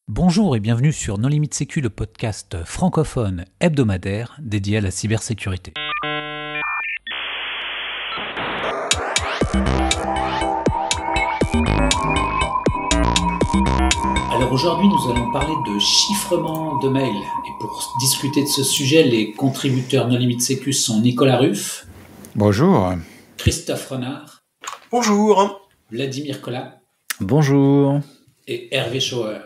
Bonjour et bienvenue sur Non Limite Sécu, le podcast francophone hebdomadaire dédié à la cybersécurité. Alors aujourd'hui, nous allons parler de chiffrement de mail. Et pour discuter de ce sujet, les contributeurs Non Limite Sécu sont Nicolas Ruff. Bonjour. Christophe Renard. Bonjour. Vladimir Collat. Bonjour. Et Hervé Schauer.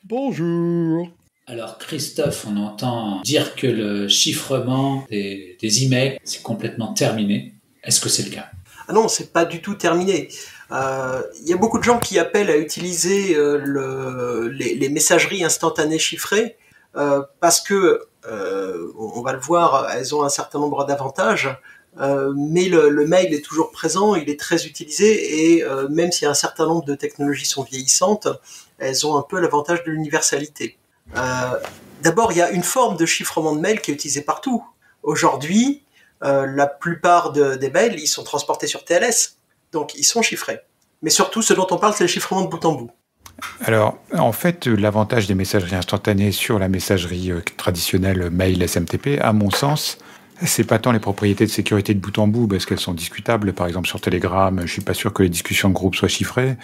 Bonjour. Alors Christophe, on entend dire que le chiffrement des emails, c'est complètement terminé. Est-ce que c'est le cas ? Ah non, c'est pas du tout terminé. Y a beaucoup de gens qui appellent à utiliser les messageries instantanées chiffrées parce que, on va le voir, elles ont un certain nombre d'avantages, mais le mail est toujours présent, il est très utilisé et même si un certain nombre de technologies sont vieillissantes, elles ont un peu l'avantage de l'universalité. D'abord, il y a une forme de chiffrement de mail qui est utilisée partout. Aujourd'hui, la plupart des mails, ils sont transportés sur TLS, donc ils sont chiffrés. Mais surtout, ce dont on parle, c'est le chiffrement de bout en bout. Alors, en fait, l'avantage des messageries instantanées sur la messagerie traditionnelle mail SMTP, à mon sens, c'est pas tant les propriétés de sécurité de bout en bout, parce qu'elles sont discutables. Par exemple, sur Telegram, je suis pas sûr que les discussions de groupe soient chiffrées.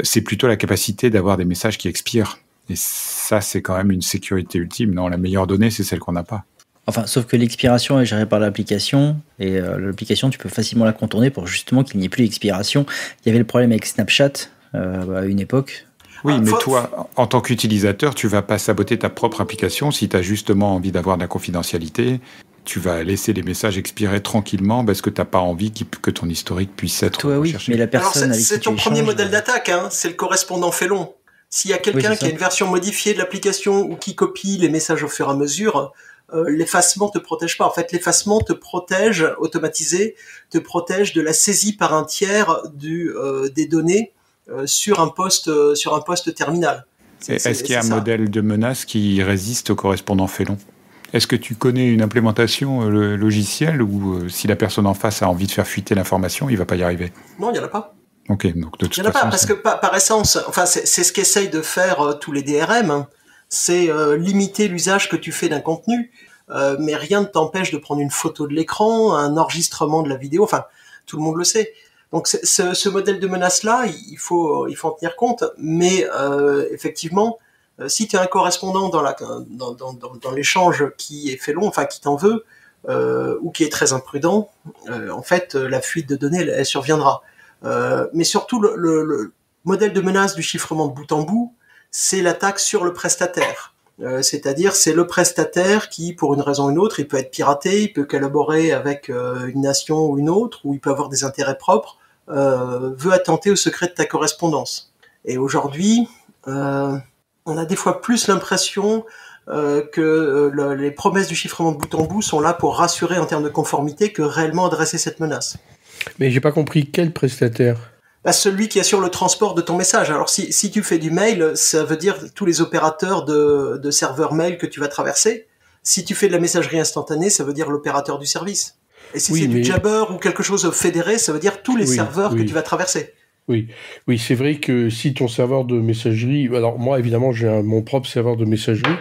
C'est plutôt la capacité d'avoir des messages qui expirent. Et ça, c'est quand même une sécurité ultime. Non, la meilleure donnée, c'est celle qu'on n'a pas. Enfin, sauf que l'expiration est gérée par l'application, et l'application, tu peux facilement la contourner pour justement qu'il n'y ait plus d'expiration. Il y avait le problème avec Snapchat à une époque. Oui, mais toi, en tant qu'utilisateur, tu vas pas saboter ta propre application si tu as justement envie d'avoir de la confidentialité. Tu vas laisser les messages expirer tranquillement parce que tu n'as pas envie que ton historique puisse être recherché. Mais la personne Alors, avec c'est qui ton tu premier échanges, modèle d'attaque, hein, c'est le correspondant félon. S'il y a quelqu'un qui a une version modifiée de l'application ou qui copie les messages au fur et à mesure, l'effacement te protège pas. En fait, l'effacement te protège, automatisé, te protège de la saisie par un tiers des données sur un poste terminal. Est-ce qu'il y a un modèle de menace qui résiste au correspondant félon ? Est-ce que tu connais une implémentation logicielle où si la personne en face a envie de faire fuiter l'information, il va pas y arriver ? Non, il n'y en a pas. Ok, donc de toute façon... Il n'y en a pas, parce que par essence, enfin, c'est ce qu'essayent de faire tous les DRM, hein. C'est limiter l'usage que tu fais d'un contenu, mais rien ne t'empêche de prendre une photo de l'écran, un enregistrement de la vidéo, enfin, tout le monde le sait. Donc ce modèle de menace-là, il faut en tenir compte, mais effectivement, si tu as un correspondant dans l'échange qui est fait long, enfin qui t'en veut, ou qui est très imprudent, en fait, la fuite de données, elle surviendra. Mais surtout, le modèle de menace du chiffrement de bout en bout, c'est l'attaque sur le prestataire. C'est-à-dire, c'est le prestataire qui, pour une raison ou une autre, il peut être piraté, il peut collaborer avec une nation ou une autre, ou il peut avoir des intérêts propres, veut attenter au secret de ta correspondance. Et aujourd'hui, on a des fois plus l'impression que les promesses du chiffrement de bout en bout sont là pour rassurer en termes de conformité que réellement adresser cette menace. Mais j'ai pas compris quel prestataire. Celui qui assure le transport de ton message. Alors si tu fais du mail, ça veut dire tous les opérateurs de serveurs mail que tu vas traverser. Si tu fais de la messagerie instantanée, ça veut dire l'opérateur du service. Et si c'est du Jabber ou quelque chose fédéré, ça veut dire tous les serveurs que tu vas traverser. Oui, c'est vrai que si ton serveur de messagerie... Alors moi, évidemment, j'ai mon propre serveur de messagerie,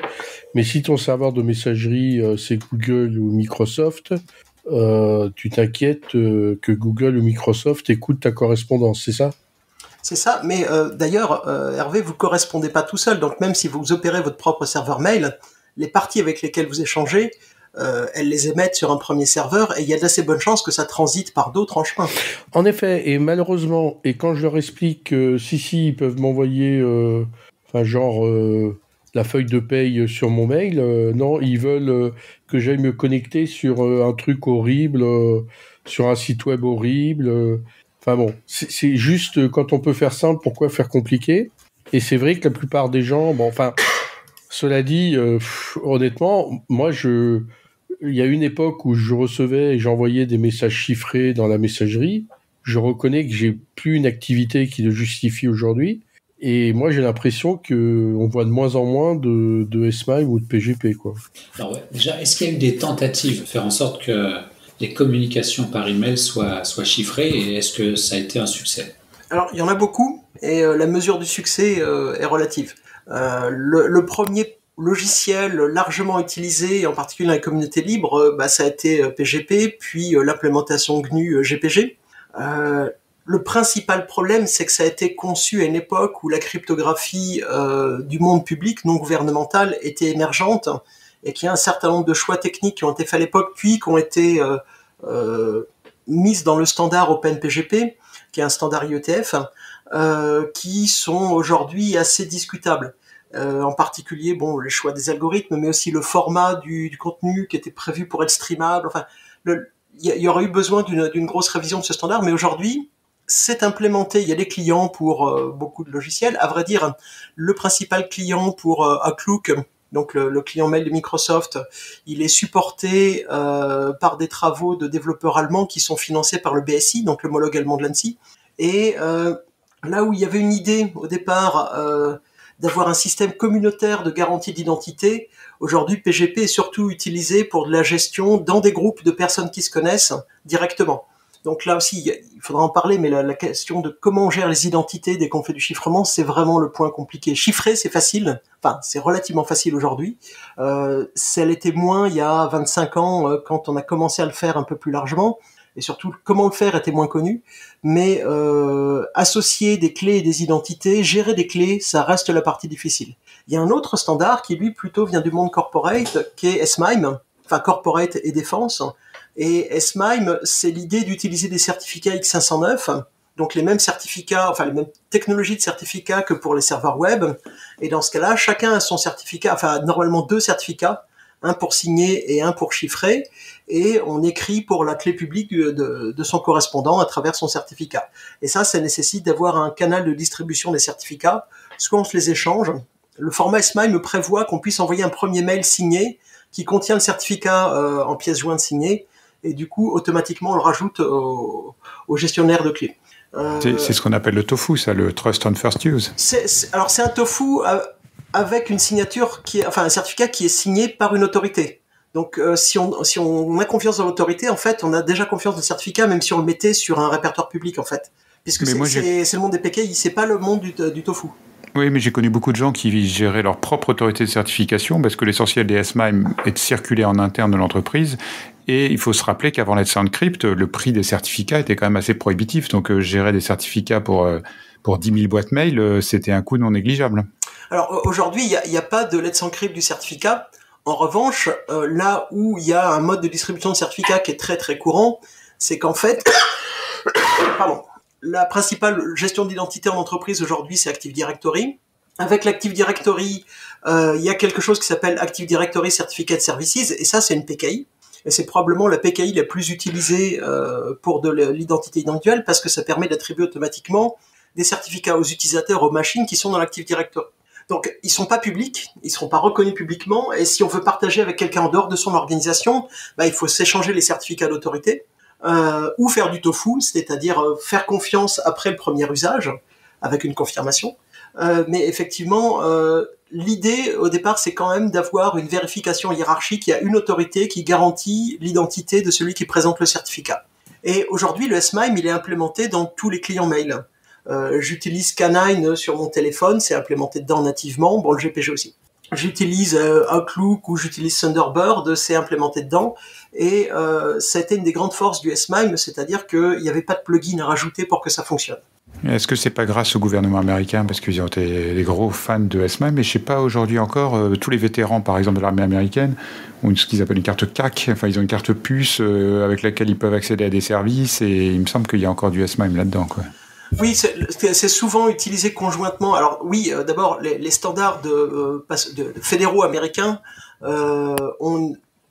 mais si ton serveur de messagerie, c'est Google ou Microsoft... tu t'inquiètes que Google ou Microsoft écoutent ta correspondance, c'est ça ? C'est ça, mais d'ailleurs, Hervé, vous correspondez pas tout seul, donc même si vous opérez votre propre serveur mail, les parties avec lesquelles vous échangez, elles les émettent sur un premier serveur, et il y a d'assez bonnes chances que ça transite par d'autres en chemin. En effet, et malheureusement, et quand je leur explique que si, ils peuvent m'envoyer, la feuille de paye sur mon mail, non, ils veulent que j'aille me connecter sur un truc horrible, sur un site web horrible. Enfin bon, c'est juste quand on peut faire simple, pourquoi faire compliqué ? Et c'est vrai que la plupart des gens, cela dit, honnêtement, moi il y a une époque où je recevais et j'envoyais des messages chiffrés dans la messagerie. Je reconnais que j'ai plus une activité qui le justifie aujourd'hui. Et moi, j'ai l'impression qu'on voit de moins en moins de SMIME ou de PGP, quoi. Alors ouais, déjà, est-ce qu'il y a eu des tentatives de faire en sorte que les communications par email soient chiffrées, et est-ce que ça a été un succès ? Alors, il y en a beaucoup, et la mesure du succès est relative. Le premier logiciel largement utilisé, en particulier dans les communautés libres, ça a été PGP, puis l'implémentation GNU GPG. Le principal problème, c'est que ça a été conçu à une époque où la cryptographie du monde public non gouvernemental était émergente et qu'il y a un certain nombre de choix techniques qui ont été faits à l'époque, puis qui ont été mises dans le standard OpenPGP, qui est un standard IETF, qui sont aujourd'hui assez discutables. En particulier, les choix des algorithmes, mais aussi le format du contenu qui était prévu pour être streamable. Enfin, il y aurait eu besoin d'une grosse révision de ce standard, mais aujourd'hui, c'est implémenté. Il y a des clients pour beaucoup de logiciels. À vrai dire, le principal client pour Outlook, donc le client mail de Microsoft, il est supporté par des travaux de développeurs allemands qui sont financés par le BSI, donc l'homologue allemand de l'ANSI. Et là où il y avait une idée au départ d'avoir un système communautaire de garantie d'identité, aujourd'hui PGP est surtout utilisé pour de la gestion dans des groupes de personnes qui se connaissent directement. Donc là aussi, il faudra en parler, mais la question de comment on gère les identités dès qu'on fait du chiffrement, c'est vraiment le point compliqué. Chiffrer, c'est facile, enfin c'est relativement facile aujourd'hui. Ça l'était moins il y a 25 ans quand on a commencé à le faire un peu plus largement. Et surtout, comment le faire était moins connu. Mais associer des clés et des identités, gérer des clés, ça reste la partie difficile. Il y a un autre standard qui, lui, plutôt vient du monde corporate, qui est SMIME, enfin corporate et défense. Et SMIME, c'est l'idée d'utiliser des certificats X509, donc les mêmes certificats, enfin les mêmes technologies de certificats que pour les serveurs web. Et dans ce cas-là, chacun a son certificat, enfin normalement 2 certificats, un pour signer et un pour chiffrer, et on écrit pour la clé publique de son correspondant à travers son certificat. Et ça nécessite d'avoir un canal de distribution des certificats, soit on se les échange. Le format SMIME prévoit qu'on puisse envoyer un premier mail signé qui contient le certificat en pièce jointe signée, et du coup, automatiquement, on le rajoute au gestionnaire de clés. C'est ce qu'on appelle le tofu, ça, le Trust on First Use. Alors, c'est un tofu avec une signature un certificat qui est signé par une autorité. Donc, si on a confiance dans l'autorité, en fait, on a déjà confiance dans le certificat, même si on le mettait sur un répertoire public, en fait. Puisque c'est le monde des PKI, c'est pas le monde du tofu. Oui, mais j'ai connu beaucoup de gens qui géraient leur propre autorité de certification parce que l'essentiel des SMIME est de circuler en interne de l'entreprise. Et il faut se rappeler qu'avant Let's Encrypt, le prix des certificats était quand même assez prohibitif. Donc, gérer des certificats pour 10 000 boîtes mail, c'était un coût non négligeable. Alors, aujourd'hui, il n'y a pas de Let's Encrypt du certificat. En revanche, là où il y a un mode de distribution de certificats qui est très, très courant, c'est qu'en fait... La principale gestion d'identité en entreprise aujourd'hui, c'est Active Directory. Avec l'Active Directory, il y a quelque chose qui s'appelle Active Directory Certificate Services, et ça, c'est une PKI. Et c'est probablement la PKI la plus utilisée pour de l'identité individuelle, parce que ça permet d'attribuer automatiquement des certificats aux utilisateurs, aux machines qui sont dans l'Active Directory. Donc, ils sont pas publics, ils seront pas reconnus publiquement, et si on veut partager avec quelqu'un en dehors de son organisation, il faut s'échanger les certificats d'autorité. Ou faire du tofu, c'est-à-dire faire confiance après le premier usage, avec une confirmation. Mais effectivement, l'idée au départ, c'est quand même d'avoir une vérification hiérarchique. Il y a une autorité qui garantit l'identité de celui qui présente le certificat. Et aujourd'hui, le SMIME, il est implémenté dans tous les clients mail. J'utilise Canine sur mon téléphone, c'est implémenté dedans nativement, le GPG aussi. J'utilise Outlook ou j'utilise Thunderbird, c'est implémenté dedans. Et ça a été une des grandes forces du SMIME, c'est-à-dire qu'il n'y avait pas de plugin à rajouter pour que ça fonctionne. Est-ce que c'est pas grâce au gouvernement américain, parce qu'ils ont été des gros fans de SMIME, mais je sais pas aujourd'hui encore, tous les vétérans par exemple de l'armée américaine ont ce qu'ils appellent une carte CAC, enfin ils ont une carte puce avec laquelle ils peuvent accéder à des services, et il me semble qu'il y a encore du SMIME là-dedans, quoi. Oui, c'est souvent utilisé conjointement. Alors oui, d'abord les standards de fédéraux américains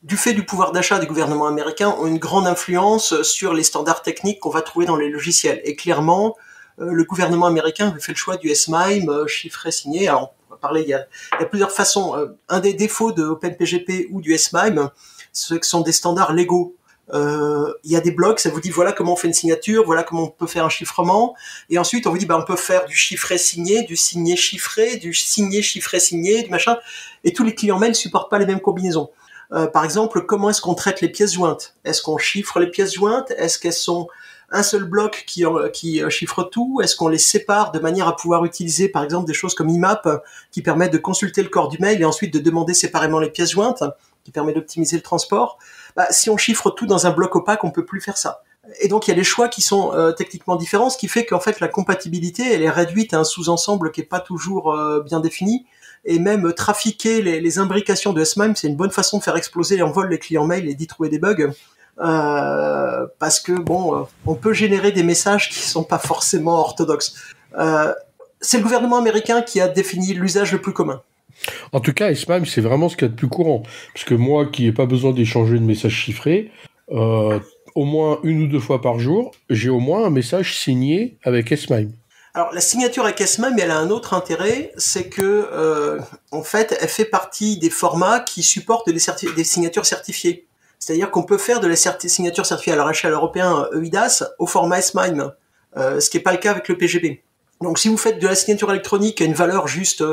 du fait du pouvoir d'achat du gouvernement américain, ont une grande influence sur les standards techniques qu'on va trouver dans les logiciels. Et clairement, le gouvernement américain avait fait le choix du SMIME, chiffré, signé. Alors, on va parler, il y a plusieurs façons. Un des défauts de OpenPGP ou du SMIME, ce sont des standards légaux. Il y a des blocs, ça vous dit voilà comment on fait une signature, voilà comment on peut faire un chiffrement, et ensuite on vous dit on peut faire du chiffré signé, du signé chiffré, du signé chiffré signé, du machin, et tous les clients mail ne supportent pas les mêmes combinaisons. Par exemple, comment est-ce qu'on traite les pièces jointes? Est-ce qu'on chiffre les pièces jointes? Est-ce qu'elles sont un seul bloc qui chiffre tout? Est-ce qu'on les sépare de manière à pouvoir utiliser, par exemple, des choses comme IMAP qui permettent de consulter le corps du mail et ensuite de demander séparément les pièces jointes, qui permet d'optimiser le transport? Si on chiffre tout dans un bloc opaque, on peut plus faire ça. Et donc il y a des choix qui sont techniquement différents, ce qui fait qu'en fait la compatibilité elle est réduite à un sous-ensemble qui est pas toujours bien défini. Et même trafiquer les imbrications de SMIME, c'est une bonne façon de faire exploser en vol les clients mail et d'y trouver des bugs. Parce que on peut générer des messages qui sont pas forcément orthodoxes. C'est le gouvernement américain qui a défini l'usage le plus commun. En tout cas, SMIME, c'est vraiment ce qu'il y a de plus courant. Parce que moi, qui n'ai pas besoin d'échanger de messages chiffrés, au moins 1 ou 2 fois par jour, j'ai au moins un message signé avec SMIME. Alors, la signature avec SMIME, elle a un autre intérêt, c'est que, en fait, elle fait partie des formats qui supportent des signatures certifiées. C'est-à-dire qu'on peut faire de la signature certifiée à l'échelle européenne EIDAS au format SMIME, ce qui n'est pas le cas avec le PGP. Donc, si vous faites de la signature électronique à une valeur juste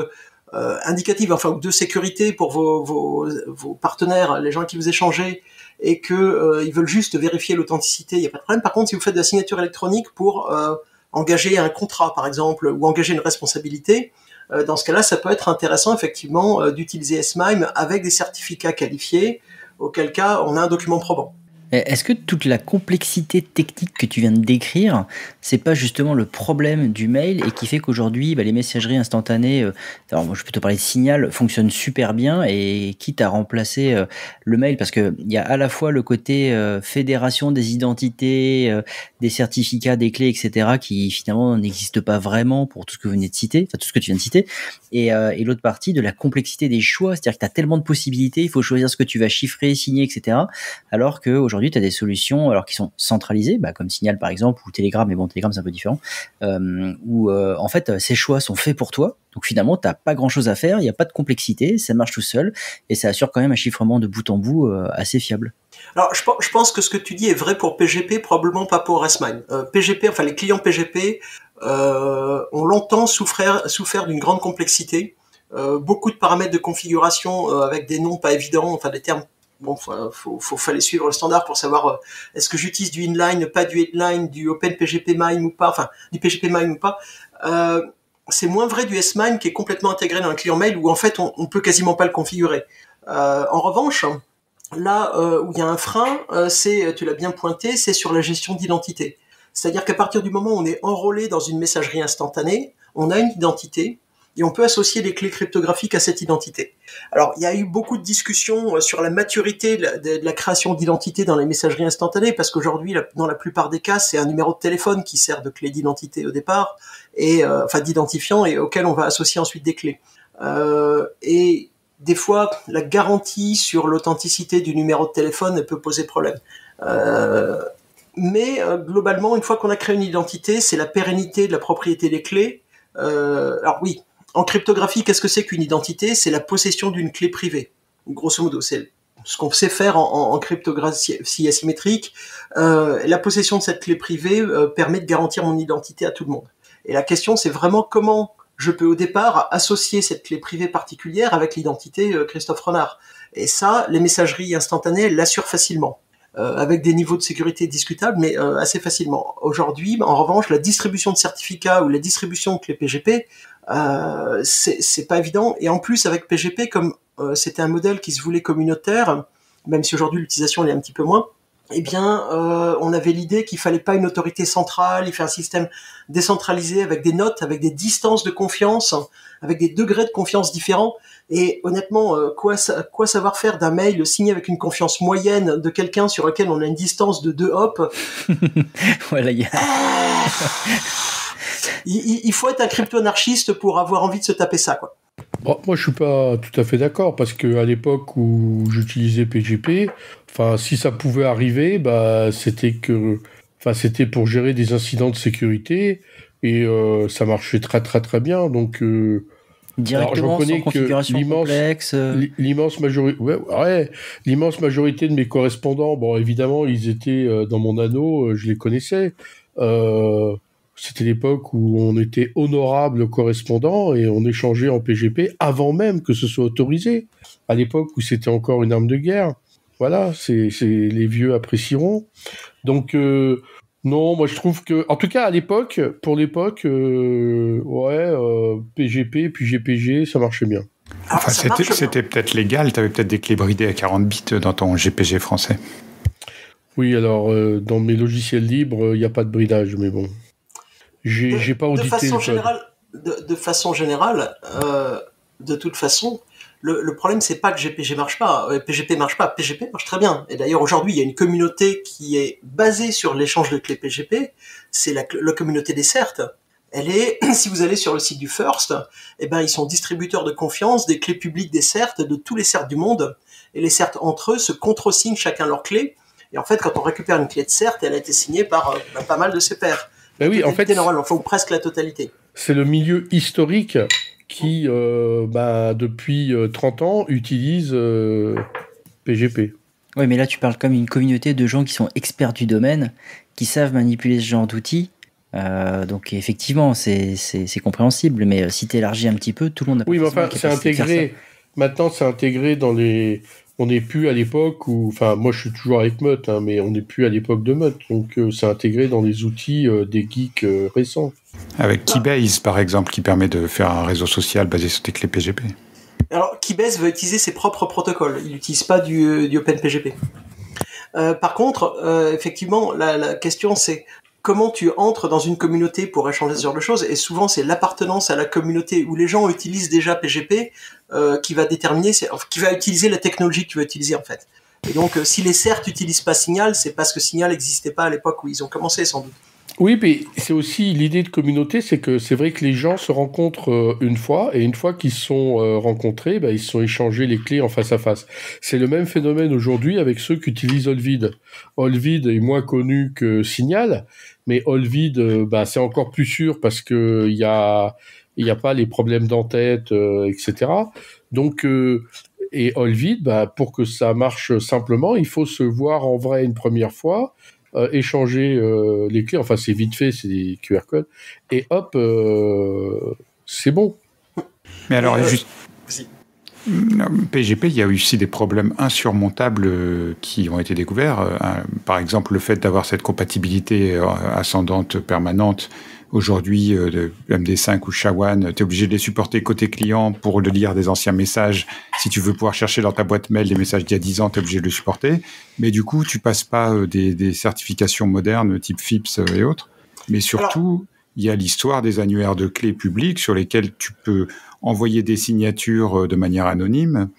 indicative, enfin, de sécurité pour vos partenaires, les gens qui vous échangez, et que ils veulent juste vérifier l'authenticité, il n'y a pas de problème. Par contre, si vous faites de la signature électronique pour engager un contrat, par exemple, ou engager une responsabilité, dans ce cas-là, ça peut être intéressant, effectivement, d'utiliser SMIME avec des certificats qualifiés, auquel cas, on a un document probant. Est-ce que toute la complexité technique que tu viens de décrire, c'est pas justement le problème du mail et qui fait qu'aujourd'hui, les messageries instantanées, alors moi je peux te parler de Signal, fonctionnent super bien et quitte à remplacer le mail parce que il y a à la fois le côté fédération des identités, des certificats, des clés, etc. qui finalement n'existent pas vraiment pour tout ce que vous venez de citer, enfin tout ce que tu viens de citer, et l'autre partie de la complexité des choix, c'est-à-dire que tu as tellement de possibilités, il faut choisir ce que tu vas chiffrer, signer, etc. Alors que aujourd'hui tu as des solutions qui sont centralisées, comme Signal par exemple, ou Telegram, mais bon, Telegram c'est un peu différent, où en fait ces choix sont faits pour toi, donc finalement tu n'as pas grand-chose à faire, il n'y a pas de complexité, ça marche tout seul, et ça assure quand même un chiffrement de bout en bout assez fiable. Alors je pense que ce que tu dis est vrai pour PGP, probablement pas pour SMIME. PGP, enfin les clients PGP ont longtemps souffert d'une grande complexité, beaucoup de paramètres de configuration avec des noms pas évidents, enfin des termes. Fallait suivre le standard pour savoir est-ce que j'utilise du inline, pas du headline, du OpenPGP MIME ou pas, enfin du PGP MIME ou pas. C'est moins vrai du SMIME qui est complètement intégré dans un client mail où en fait on peut quasiment pas le configurer. En revanche, là où il y a un frein, tu l'as bien pointé, c'est sur la gestion d'identité. C'est-à-dire qu'à partir du moment où on est enrôlé dans une messagerie instantanée, on a une identité. Et on peut associer les clés cryptographiques à cette identité. Alors, il y a eu beaucoup de discussions sur la maturité de la création d'identité dans les messageries instantanées, parce qu'aujourd'hui, dans la plupart des cas, c'est un numéro de téléphone qui sert de clé d'identité au départ, et d'identifiant, et auquel on va associer ensuite des clés. Et des fois, la garantie sur l'authenticité du numéro de téléphone peut poser problème. Mais globalement, une fois qu'on a créé une identité, c'est la pérennité de la propriété des clés. Alors oui, en cryptographie, qu'est-ce que c'est qu'une identité? C'est la possession d'une clé privée. Grosso modo, c'est ce qu'on sait faire en cryptographie asymétrique. La possession de cette clé privée permet de garantir mon identité à tout le monde. Et la question, c'est vraiment comment je peux au départ associer cette clé privée particulière avec l'identité Christophe Renard. Et ça, les messageries instantanées l'assurent facilement. Avec des niveaux de sécurité discutables, mais assez facilement. Aujourd'hui, en revanche, la distribution de certificats ou la distribution de clés PGP, c'est pas évident. Et en plus, avec PGP, comme c'était un modèle qui se voulait communautaire, même si aujourd'hui l'utilisation elle est un petit peu moins, eh bien, on avait l'idée qu'il fallait pas une autorité centrale, il fallait un système décentralisé avec des notes, avec des distances de confiance, avec des degrés de confiance différents. Et honnêtement, quoi savoir faire d'un mail signé avec une confiance moyenne de quelqu'un sur lequel on a une distance de 2 hops. Voilà, il faut être un crypto-anarchiste pour avoir envie de se taper ça, quoi. Bon, moi, je suis pas tout à fait d'accord, parce qu'à l'époque où j'utilisais PGP, si ça pouvait arriver, c'était pour gérer des incidents de sécurité, et ça marchait très très très bien. Donc directement sans configuration complexe. L'immense majorité de mes correspondants, bon, évidemment, ils étaient dans mon anneau, je les connaissais. C'était l'époque où on était honorable correspondant et on échangeait en PGP avant même que ce soit autorisé. À l'époque où c'était encore une arme de guerre. Voilà, les vieux apprécieront. Donc, Non, moi je trouve que, en tout cas à l'époque, PGP puis GPG, ça marchait bien. Enfin, c'était peut-être légal, tu avais peut-être des clés bridées à 40 bits dans ton GPG français. Oui, alors dans mes logiciels libres, il n'y a pas de bridage, mais bon. J'ai pas audité le code. De façon générale, de toute façon, le problème c'est pas que GPG marche pas, PGP marche pas, PGP marche très bien. Et d'ailleurs aujourd'hui il y a une communauté qui est basée sur l'échange de clés PGP, c'est la communauté des CERT. Elle est, si vous allez sur le site du First, eh ben ils sont distributeurs de confiance des clés publiques des CERT, de tous les CERT du monde, et les CERT entre eux se contresignent chacun leur clé. Et en fait quand on récupère une clé de CERT, elle a été signée par pas mal de ses pairs. Ben oui, en fait, ou presque la totalité. C'est le milieu historique qui, depuis 30 ans, utilise PGP. Oui, mais là, tu parles comme une communauté de gens qui sont experts du domaine, qui savent manipuler ce genre d'outils. Donc, effectivement, c'est compréhensible. Mais si tu élargis un petit peu, tout le monde a pas. Oui, mais enfin, c'est intégré. Maintenant, c'est intégré dans les. On n'est plus à l'époque où, enfin, moi je suis toujours avec Mutt, hein, mais on n'est plus à l'époque de Mutt, donc c'est intégré dans les outils des geeks récents. Avec Keybase, par exemple, qui permet de faire un réseau social basé sur tes clés PGP. Alors, Keybase veut utiliser ses propres protocoles, il n'utilise pas du OpenPGP. Par contre, effectivement, la question c'est comment tu entres dans une communauté pour échanger ce genre de choses, et souvent c'est l'appartenance à la communauté où les gens utilisent déjà PGP qui va déterminer, qui va utiliser la technologie que tu vas utiliser en fait. Et donc si les CERT n'utilisent pas Signal, c'est parce que Signal n'existait pas à l'époque où ils ont commencé sans doute. Oui, mais c'est aussi l'idée de communauté, c'est que c'est vrai que les gens se rencontrent une fois, et une fois qu'ils se sont rencontrés, ils se sont échangés les clés en face à face. C'est le même phénomène aujourd'hui avec ceux qui utilisent Olvid. Olvid est moins connu que Signal, mais Olvid, c'est encore plus sûr parce que il y a pas les problèmes d'entête, etc. Donc et Olvid, pour que ça marche simplement, il faut se voir en vrai une première fois. Échanger les clés, enfin c'est vite fait, c'est des QR codes, et hop, c'est bon. Mais alors, juste... PGP, il y a eu aussi des problèmes insurmontables qui ont été découverts. Par exemple, le fait d'avoir cette compatibilité ascendante permanente. Aujourd'hui, de MD5 ou SHA-1, tu es obligé de les supporter côté client pour le lire des anciens messages. Si tu veux pouvoir chercher dans ta boîte mail les messages d'il y a 10 ans, tu es obligé de le supporter. Mais du coup, tu passes pas des certifications modernes type FIPS et autres. Mais surtout, il y a l'histoire des annuaires de clés publiques sur lesquels tu peux envoyer des signatures de manière anonyme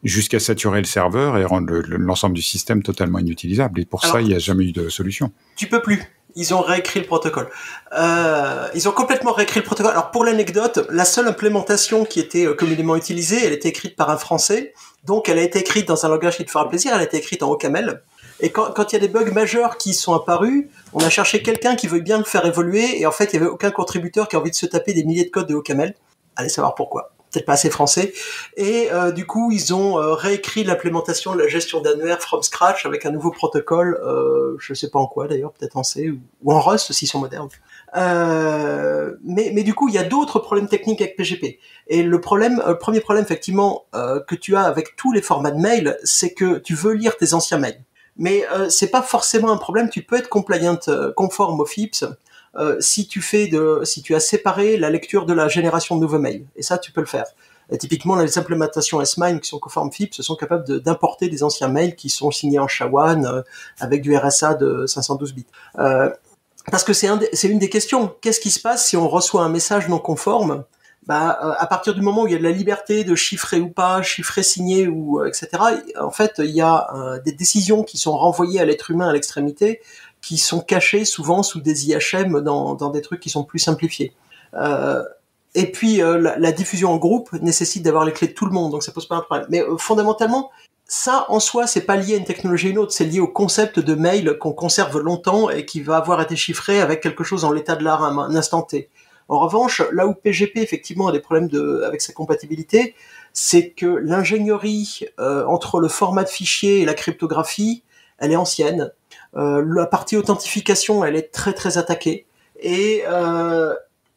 jusqu'à saturer le serveur et rendre l'ensemble du système totalement inutilisable. Et pour ça, il n'y a jamais eu de solution. Tu peux plus. Ils ont réécrit le protocole. Ils ont complètement réécrit le protocole. Alors pour l'anecdote, la seule implémentation qui était communément utilisée, elle était écrite par un Français. Donc elle a été écrite dans un langage qui te fera plaisir. Elle a été écrite en OCaml. Et quand il y a des bugs majeurs qui sont apparus, on a cherché quelqu'un qui veut bien le faire évoluer. Et en fait, il y avait aucun contributeur qui a envie de se taper des milliers de codes de OCaml. Allez savoir pourquoi. Peut-être pas assez français. Et du coup, ils ont réécrit l'implémentation de la gestion d'annuaire from scratch avec un nouveau protocole, je sais pas en quoi d'ailleurs, peut-être en C ou en Rust s'ils sont modernes. Mais du coup, il y a d'autres problèmes techniques avec PGP. Et le premier problème effectivement que tu as avec tous les formats de mail, c'est que tu veux lire tes anciens mails. Mais c'est pas forcément un problème. Tu peux être compliant, conforme au FIPS. Si tu as séparé la lecture de la génération de nouveaux mails. Et ça, tu peux le faire. Et typiquement, les implémentations S-MIME qui sont conformes FIPS sont capables d'importer des anciens mails qui sont signés en SHA-1 avec du RSA de 512 bits. Parce que c'est une des questions. Qu'est-ce qui se passe si on reçoit un message non conforme ? À partir du moment où il y a de la liberté de chiffrer ou pas, chiffrer, signer ou etc. En fait, il y a des décisions qui sont renvoyées à l'être humain à l'extrémité, qui sont cachés souvent sous des IHM dans des trucs qui sont plus simplifiés. Et puis la diffusion en groupe nécessite d'avoir les clés de tout le monde, donc ça pose pas un problème. Mais fondamentalement, ça en soi, c'est pas lié à une technologie ou une autre, c'est lié au concept de mail qu'on conserve longtemps et qui va avoir été chiffré avec quelque chose en l'état de l'art à un instant T. En revanche, là où PGP effectivement a des problèmes avec sa compatibilité, c'est que l'ingénierie entre le format de fichier et la cryptographie, elle est ancienne. La partie authentification, elle est très très attaquée. Et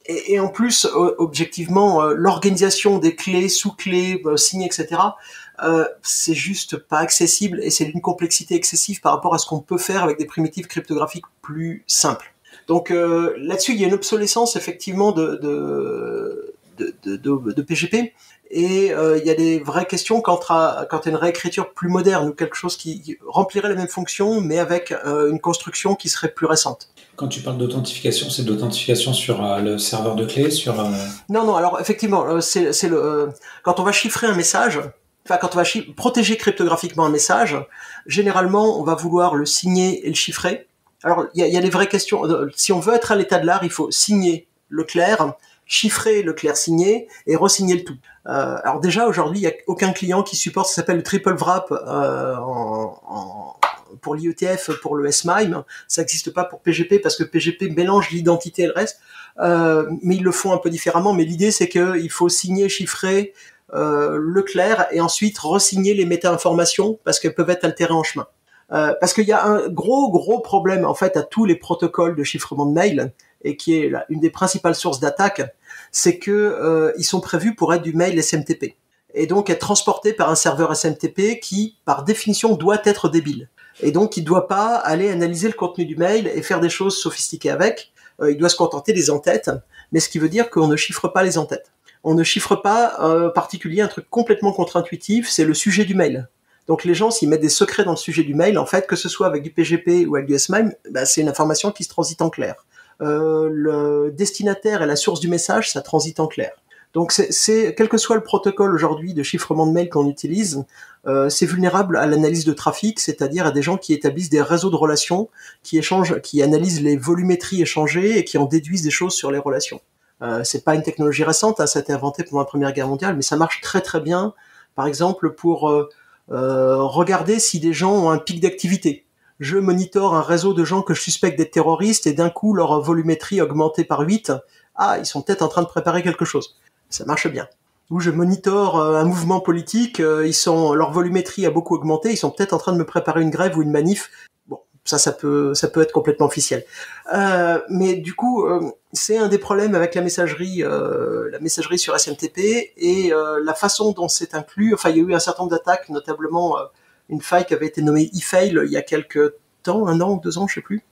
Et en plus, objectivement, l'organisation des clés, sous-clés, signées, etc., c'est juste pas accessible et c'est d'une complexité excessive par rapport à ce qu'on peut faire avec des primitives cryptographiques plus simples. Donc là-dessus, il y a une obsolescence effectivement de PGP. Et il y a des vraies questions quant à une réécriture plus moderne ou quelque chose qui remplirait la même fonction mais avec une construction qui serait plus récente. Quand tu parles d'authentification, c'est d'authentification sur le serveur de clés, sur... Non, alors effectivement, quand on va chiffrer un message, enfin quand on va protéger cryptographiquement un message, généralement on va vouloir le signer et le chiffrer. Alors il y a des vraies questions. Si on veut être à l'état de l'art, il faut signer le clair, chiffrer le clair signé et re-signer le tout. Alors déjà aujourd'hui, il n'y a aucun client qui supporte, ça s'appelle le triple wrap pour l'IETF, pour le SMIME. Ça n'existe pas pour PGP parce que PGP mélange l'identité et le reste. Mais ils le font un peu différemment. Mais l'idée, c'est qu'il faut signer, chiffrer le clair et ensuite re-signer les méta-informations parce qu'elles peuvent être altérées en chemin. Parce qu'il y a un gros problème en fait à tous les protocoles de chiffrement de mail et qui est une des principales sources d'attaque, c'est que ils sont prévus pour être du mail SMTP et donc être transportés par un serveur SMTP qui, par définition, doit être débile. Et donc, il ne doit pas aller analyser le contenu du mail et faire des choses sophistiquées avec. Il doit se contenter des entêtes, mais ce qui veut dire qu'on ne chiffre pas les entêtes. On ne chiffre pas, en particulier, un truc complètement contre-intuitif, c'est le sujet du mail. Donc les gens, s'ils mettent des secrets dans le sujet du mail, en fait, que ce soit avec du PGP ou avec du SMIME, c'est une information qui se transite en clair. Le destinataire et la source du message, ça transite en clair. Donc c'est quel que soit le protocole aujourd'hui de chiffrement de mail qu'on utilise, c'est vulnérable à l'analyse de trafic, c'est-à-dire à des gens qui établissent des réseaux de relations, qui échangent, qui analysent les volumétries échangées et qui en déduisent des choses sur les relations. C'est pas une technologie récente, ça a été inventé pendant la Première Guerre mondiale, mais ça marche très très bien, par exemple pour regarder si des gens ont un pic d'activité. Je monitore un réseau de gens que je suspecte d'être terroristes et d'un coup leur volumétrie augmentée par 8, ils sont peut-être en train de préparer quelque chose. Ça marche bien. Ou je monitore un mouvement politique, leur volumétrie a beaucoup augmenté, ils sont peut-être en train de me préparer une grève ou une manif. Bon, ça peut être complètement officiel. Mais du coup, c'est un des problèmes avec la messagerie sur SMTP et la façon dont c'est inclus. Enfin, il y a eu un certain nombre d'attaques, notamment une faille qui avait été nommée e-fail il y a quelques temps, 1 an ou 2 ans, je sais plus,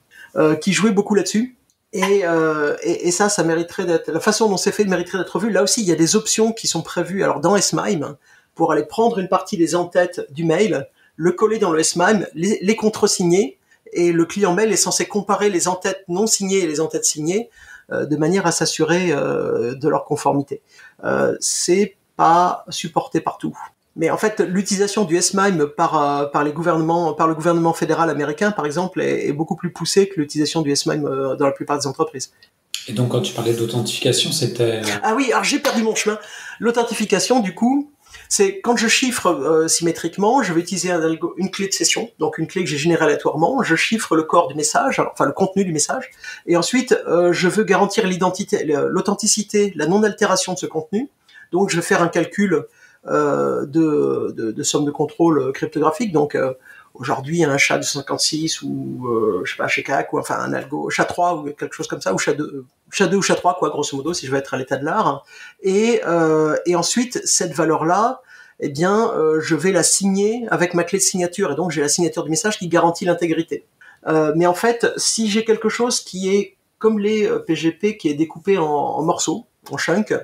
qui jouait beaucoup là-dessus. Et ça mériterait d'être, la façon dont c'est fait mériterait d'être vu. Là aussi, il y a des options qui sont prévues, alors dans SMIME, pour aller prendre une partie des entêtes du mail, le coller dans le SMIME, les contresigner, et le client mail est censé comparer les entêtes non signées et les entêtes signées, de manière à s'assurer de leur conformité. C'est pas supporté partout. Mais en fait, l'utilisation du SMIME par le gouvernement fédéral américain, par exemple, est beaucoup plus poussée que l'utilisation du SMIME dans la plupart des entreprises. Et donc, quand tu parlais d'authentification, c'était... Ah oui, alors j'ai perdu mon chemin. L'authentification, du coup, c'est quand je chiffre symétriquement, je vais utiliser une clé de session, donc une clé que j'ai générée aléatoirement, je chiffre le corps du message, enfin le contenu du message, et ensuite, je veux garantir l'identité, l'authenticité, la non-altération de ce contenu. Donc, je vais faire un calcul de somme de contrôle cryptographique. Donc aujourd'hui un SHA-256 ou je sais pas, SHA-4 ou enfin un algo SHA-3 ou quelque chose comme ça, ou SHA-2 ou SHA-3 quoi, grosso modo, si je veux être à l'état de l'art. Et ensuite cette valeur là, eh bien je vais la signer avec ma clé de signature et donc j'ai la signature du message qui garantit l'intégrité. Mais en fait, si j'ai quelque chose qui est comme les PGP qui est découpé en morceaux, en chunks,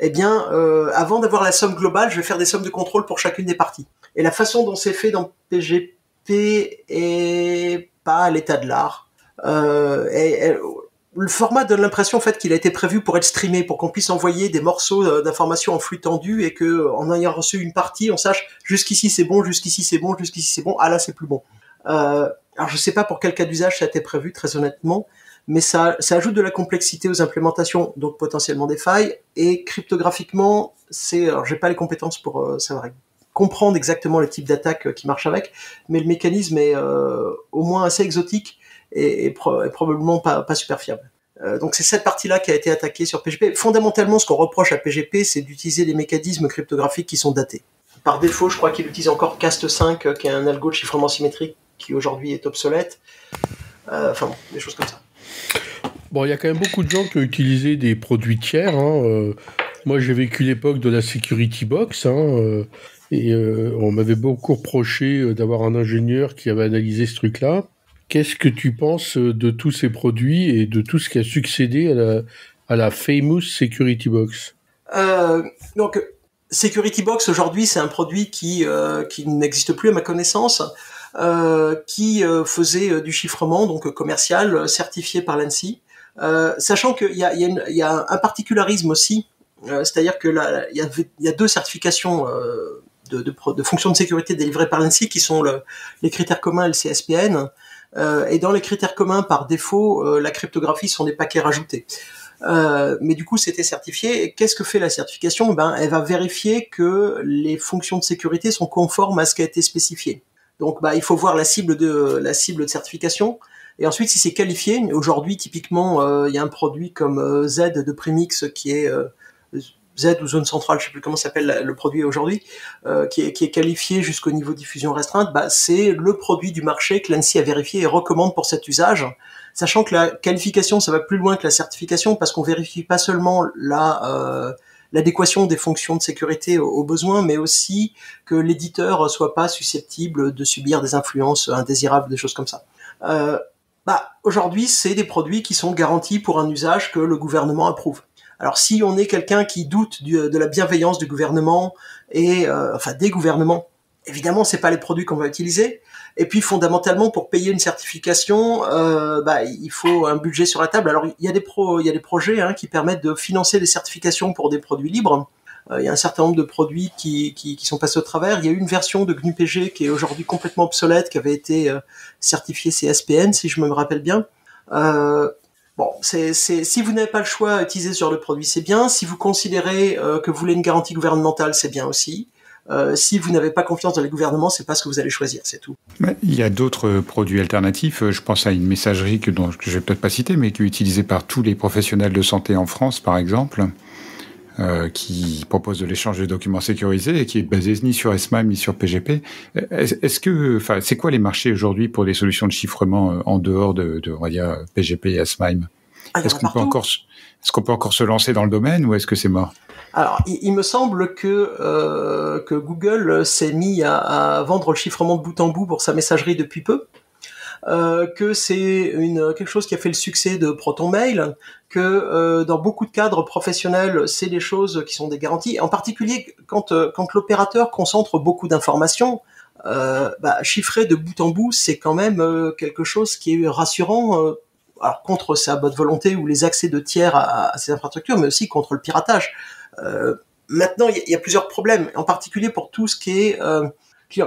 eh bien, avant d'avoir la somme globale, je vais faire des sommes de contrôle pour chacune des parties. Et la façon dont c'est fait dans PGP est pas à l'état de l'art. Le format donne l'impression en fait qu'il a été prévu pour être streamé, pour qu'on puisse envoyer des morceaux d'informations en flux tendu et que, en ayant reçu une partie, on sache jusqu'ici c'est bon, jusqu'ici c'est bon, jusqu'ici c'est bon. Ah là c'est plus bon. Alors je sais pas pour quel cas d'usage ça a été prévu, très honnêtement. Mais ça ajoute de la complexité aux implémentations, donc potentiellement des failles. Et cryptographiquement, alors j'ai pas les compétences pour savoir comprendre exactement le type d'attaque qui marche avec, mais le mécanisme est au moins assez exotique et probablement pas super fiable. Donc c'est cette partie-là qui a été attaquée sur PGP. Fondamentalement, ce qu'on reproche à PGP, c'est d'utiliser des mécanismes cryptographiques qui sont datés. Par défaut, je crois qu'il utilise encore CAST5, qui est un algo de chiffrement symétrique qui aujourd'hui est obsolète. Enfin bon, des choses comme ça. Bon, il y a quand même beaucoup de gens qui ont utilisé des produits tiers. Hein. Moi, j'ai vécu l'époque de la Security Box. Hein, et on m'avait beaucoup reproché d'avoir un ingénieur qui avait analysé ce truc-là. Qu'est-ce que tu penses de tous ces produits et de tout ce qui a succédé à la famous Security Box? Donc, Security Box, aujourd'hui, c'est un produit qui n'existe plus à ma connaissance, qui faisait du chiffrement donc commercial, certifié par l'ANSSI. Sachant qu'il y a un particularisme aussi, c'est-à-dire que il y a deux certifications de fonctions de sécurité délivrées par l'ANSSI qui sont les critères communs et le CSPN. Et dans les critères communs, par défaut, la cryptographie sont des paquets rajoutés. Mais du coup, c'était certifié. Et qu'est-ce que fait la certification? Elle va vérifier que les fonctions de sécurité sont conformes à ce qui a été spécifié. Donc, il faut voir la cible de certification. Et ensuite, si c'est qualifié, aujourd'hui, typiquement, il y a un produit comme Z de Premix qui est Z ou zone centrale, je sais plus comment s'appelle le produit aujourd'hui, qui est qualifié jusqu'au niveau diffusion restreinte. C'est le produit du marché que l'ANSSI a vérifié et recommande pour cet usage. Sachant que la qualification, ça va plus loin que la certification parce qu'on vérifie pas seulement l'adéquation des fonctions de sécurité aux besoins, mais aussi que l'éditeur soit pas susceptible de subir des influences indésirables, des choses comme ça. Aujourd'hui, c'est des produits qui sont garantis pour un usage que le gouvernement approuve. Alors, si on est quelqu'un qui doute de la bienveillance du gouvernement et des gouvernements, évidemment, c'est pas les produits qu'on va utiliser. Et puis, fondamentalement, pour payer une certification, il faut un budget sur la table. Alors, il y a des projets qui permettent de financer des certifications pour des produits libres. Il y a un certain nombre de produits qui sont passés au travers. Il y a eu une version de GNU-PG qui est aujourd'hui complètement obsolète, qui avait été certifiée CSPN, si je me rappelle bien. Si vous n'avez pas le choix, utiliser ce genre de produit, c'est bien. Si vous considérez que vous voulez une garantie gouvernementale, c'est bien aussi. Si vous n'avez pas confiance dans les gouvernements, c'est pas ce que vous allez choisir, c'est tout. Il y a d'autres produits alternatifs. Je pense à une messagerie que je vais peut-être pas citer, mais qui est utilisée par tous les professionnels de santé en France, par exemple, qui propose de l'échange de documents sécurisés et qui est basé ni sur SMIME ni sur PGP. C'est quoi les marchés aujourd'hui pour des solutions de chiffrement en dehors de on va dire PGP et SMIME? Est-ce qu'on peut encore se lancer dans le domaine ou est-ce que c'est mort? Alors, il me semble que Google s'est mis à vendre le chiffrement de bout en bout pour sa messagerie depuis peu. Que c'est quelque chose qui a fait le succès de ProtonMail, que dans beaucoup de cadres professionnels, c'est des choses qui sont des garanties. En particulier, quand l'opérateur concentre beaucoup d'informations, chiffrer de bout en bout, c'est quand même quelque chose qui est rassurant. Alors contre sa bonne volonté ou les accès de tiers à ces infrastructures, mais aussi contre le piratage. Maintenant, il y a plusieurs problèmes, en particulier pour tout ce qui est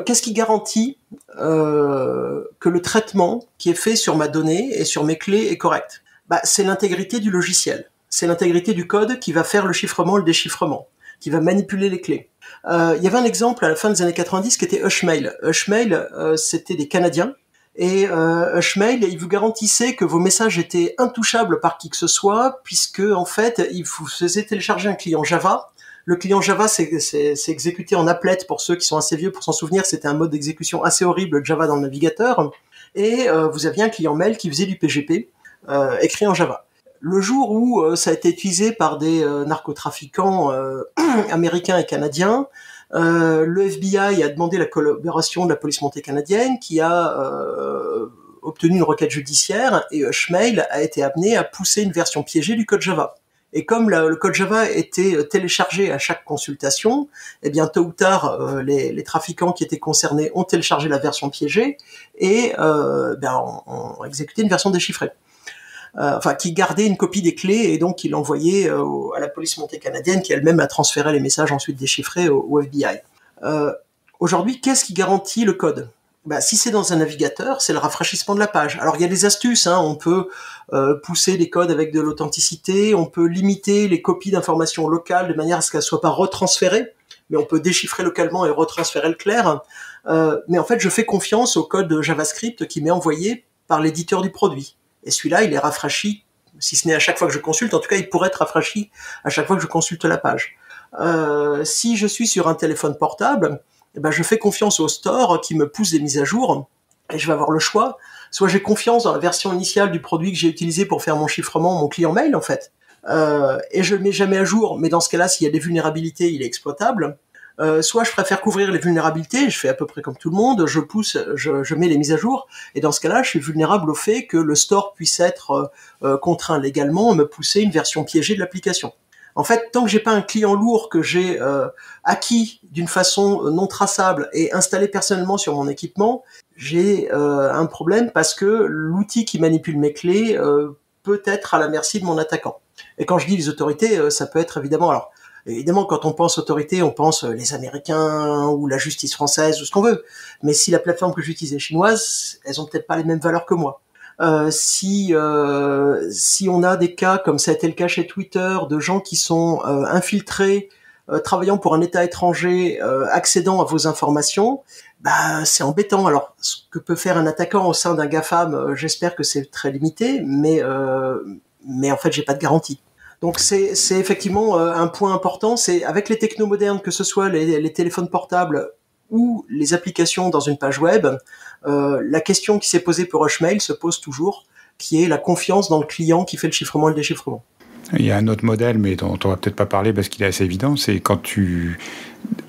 qu'est-ce qui garantit que le traitement qui est fait sur ma donnée et sur mes clés est correct? C'est l'intégrité du logiciel, c'est l'intégrité du code qui va faire le chiffrement, le déchiffrement, qui va manipuler les clés. Il y avait un exemple à la fin des années 90 qui était Hushmail. Hushmail, c'était des Canadiens. Et Hushmail, il vous garantissait que vos messages étaient intouchables par qui que ce soit, puisque en fait, il vous faisait télécharger un client Java. Le client Java, c'est exécuté en applet pour ceux qui sont assez vieux pour s'en souvenir. C'était un mode d'exécution assez horrible Java dans le navigateur. Et vous aviez un client mail qui faisait du PGP écrit en Java. Le jour où ça a été utilisé par des narcotrafiquants américains et canadiens, le FBI a demandé la collaboration de la police montée canadienne qui a obtenu une requête judiciaire et Hushmail a été amené à pousser une version piégée du code Java. Et comme le code Java était téléchargé à chaque consultation, tôt ou tard, les trafiquants qui étaient concernés ont téléchargé la version piégée et ont exécuté une version déchiffrée. Qui gardait une copie des clés et donc qui l'envoyait à la police montée canadienne qui elle-même a transféré les messages ensuite déchiffrés au FBI. Aujourd'hui, qu'est-ce qui garantit le code? Si c'est dans un navigateur, c'est le rafraîchissement de la page. Alors il y a des astuces, on peut pousser les codes avec de l'authenticité, on peut limiter les copies d'informations locales de manière à ce qu'elles ne soient pas retransférées, mais on peut déchiffrer localement et retransférer le clair. Mais en fait, je fais confiance au code JavaScript qui m'est envoyé par l'éditeur du produit. Et celui-là, il est rafraîchi, si ce n'est à chaque fois que je consulte, en tout cas, il pourrait être rafraîchi à chaque fois que je consulte la page. Si je suis sur un téléphone portable, je fais confiance au store qui me pousse des mises à jour, et je vais avoir le choix soit j'ai confiance dans la version initiale du produit que j'ai utilisé pour faire mon chiffrement, mon client mail en fait, et je le mets jamais à jour. Mais dans ce cas-là, s'il y a des vulnérabilités, il est exploitable. Soit je préfère couvrir les vulnérabilités, je fais à peu près comme tout le monde, je mets les mises à jour, et dans ce cas-là, je suis vulnérable au fait que le store puisse être contraint légalement à me pousser une version piégée de l'application. En fait, tant que j'ai pas un client lourd que j'ai acquis d'une façon non traçable et installé personnellement sur mon équipement, j'ai un problème parce que l'outil qui manipule mes clés peut être à la merci de mon attaquant. Et quand je dis les autorités, ça peut être évidemment... Alors, évidemment, quand on pense autorité, on pense les Américains ou la justice française ou ce qu'on veut. Mais si la plateforme que j'utilise est chinoise, elles ont peut-être pas les mêmes valeurs que moi. Si on a des cas, comme ça a été le cas chez Twitter, de gens qui sont infiltrés, travaillant pour un État étranger, accédant à vos informations, bah c'est embêtant. Alors, ce que peut faire un attaquant au sein d'un GAFAM, j'espère que c'est très limité, mais en fait, j'ai pas de garantie. Donc c'est effectivement un point important. C'est avec les technos modernes, que ce soit les téléphones portables ou les applications dans une page web, la question qui s'est posée pour Rushmail se pose toujours, qui est la confiance dans le client qui fait le chiffrement et le déchiffrement. Il y a un autre modèle, mais dont on va peut-être pas parler parce qu'il est assez évident, c'est quand tu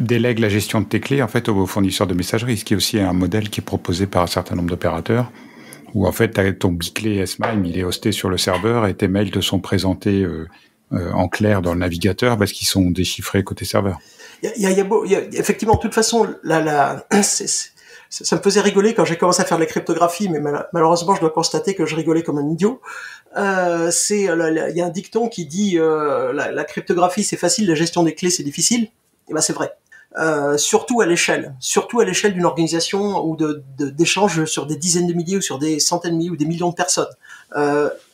délègues la gestion de tes clés en fait aux fournisseurs de messagerie, ce qui est aussi un modèle qui est proposé par un certain nombre d'opérateurs, où en fait ton biclé SMIME, il est hosté sur le serveur et tes mails te sont présentés en clair dans le navigateur parce qu'ils sont déchiffrés côté serveur. Effectivement, de toute façon, ça me faisait rigoler quand j'ai commencé à faire de la cryptographie, mais malheureusement, je dois constater que je rigolais comme un idiot. Il y a un dicton qui dit la cryptographie, c'est facile, la gestion des clés, c'est difficile. Et ben, c'est vrai. Surtout à l'échelle d'une organisation ou d'échanges sur des dizaines de milliers ou sur des centaines de milliers ou des millions de personnes.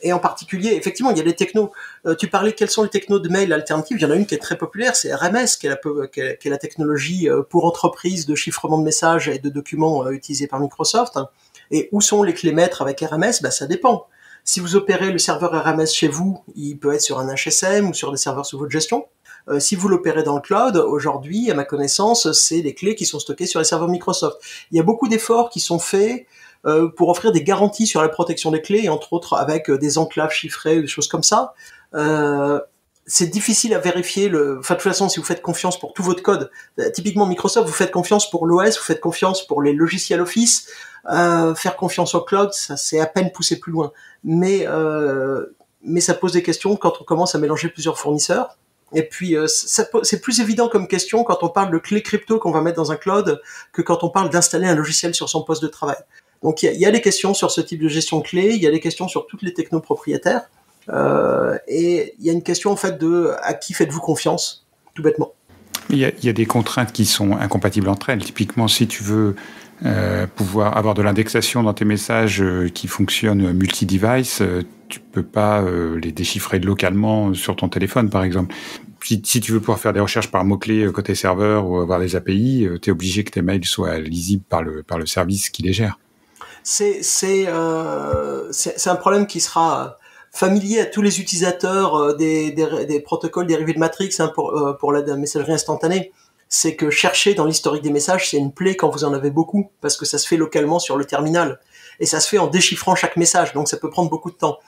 Et en particulier, effectivement, il y a des technos. Tu parlais quels sont les technos de mail alternatives. Il y en a une qui est très populaire, c'est RMS, qui est la technologie pour entreprise de chiffrement de messages et de documents utilisée par Microsoft. Et où sont les clés maîtres avec RMS? Ben, ça dépend. Si vous opérez le serveur RMS chez vous, il peut être sur un HSM ou sur des serveurs sous votre gestion. Si vous l'opérez dans le cloud, aujourd'hui, à ma connaissance, c'est les clés qui sont stockées sur les serveurs Microsoft. Il y a beaucoup d'efforts qui sont faits pour offrir des garanties sur la protection des clés, entre autres avec des enclaves chiffrées, des choses comme ça. C'est difficile à vérifier. Enfin, de toute façon, si vous faites confiance pour tout votre code, typiquement Microsoft, vous faites confiance pour l'OS, vous faites confiance pour les logiciels Office. Faire confiance au cloud, ça c'est à peine poussé plus loin. Mais ça pose des questions quand on commence à mélanger plusieurs fournisseurs. Et puis, c'est plus évident comme question quand on parle de clés crypto qu'on va mettre dans un cloud que quand on parle d'installer un logiciel sur son poste de travail. Donc, il y a des questions sur ce type de gestion de clés, il y a des questions sur toutes les technos propriétaires, et il y a une question en fait de à qui faites-vous confiance, tout bêtement. Il y a des contraintes qui sont incompatibles entre elles. Typiquement, si tu veux pouvoir avoir de l'indexation dans tes messages qui fonctionnent multi-device, tu peux pas les déchiffrer localement sur ton téléphone, par exemple. Si tu veux pouvoir faire des recherches par mots-clés côté serveur ou avoir des API, tu es obligé que tes mails soient lisibles par le service qui les gère. C'est un problème qui sera familier à tous les utilisateurs des protocoles dérivés de Matrix pour la messagerie instantanée. C'est que chercher dans l'historique des messages, c'est une plaie quand vous en avez beaucoup, parce que ça se fait localement sur le terminal. Et ça se fait en déchiffrant chaque message, donc ça peut prendre beaucoup de temps.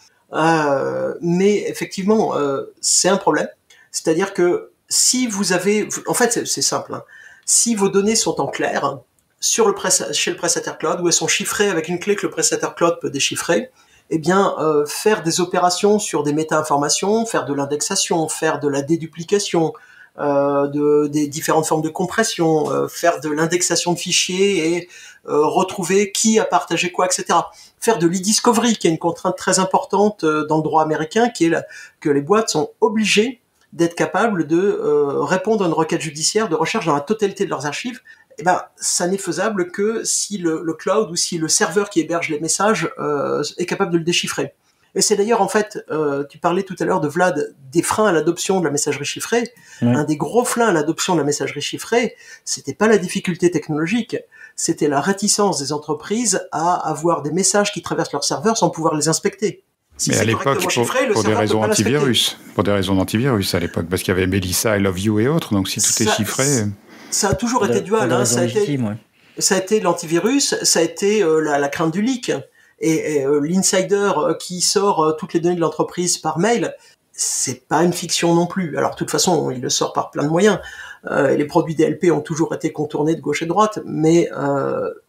Mais effectivement, c'est un problème. C'est-à-dire que si vous avez... En fait, c'est simple. Hein. Si vos données sont en clair chez le prestataire cloud, où elles sont chiffrées avec une clé que le prestataire cloud peut déchiffrer, eh bien, faire des opérations sur des méta-informations, faire de l'indexation, faire de la déduplication, des différentes formes de compression, faire de l'indexation de fichiers et retrouver qui a partagé quoi, etc. Faire de l'e-discovery, qui est une contrainte très importante dans le droit américain, qui est que les boîtes sont obligées d'être capables de répondre à une requête judiciaire de recherche dans la totalité de leurs archives. Eh ben, ça n'est faisable que si le cloud ou si le serveur qui héberge les messages est capable de le déchiffrer. Et c'est d'ailleurs, en fait, tu parlais tout à l'heure de Vlad, des freins à l'adoption de la messagerie chiffrée. Oui. Un des gros freins à l'adoption de la messagerie chiffrée, c'était pas la difficulté technologique, c'était la réticence des entreprises à avoir des messages qui traversent leur serveur sans pouvoir les inspecter. Si mais à l'époque, pour des raisons antivirus, à l'époque, parce qu'il y avait Melissa, I Love You et autres, donc si tout est chiffré... Ça a toujours été dual, hein, ça a été l'antivirus, ça a été la crainte du leak. Et l'insider qui sort toutes les données de l'entreprise par mail, c'est pas une fiction non plus. Alors de toute façon, il le sort par plein de moyens. Et les produits DLP ont toujours été contournés de gauche et de droite, mais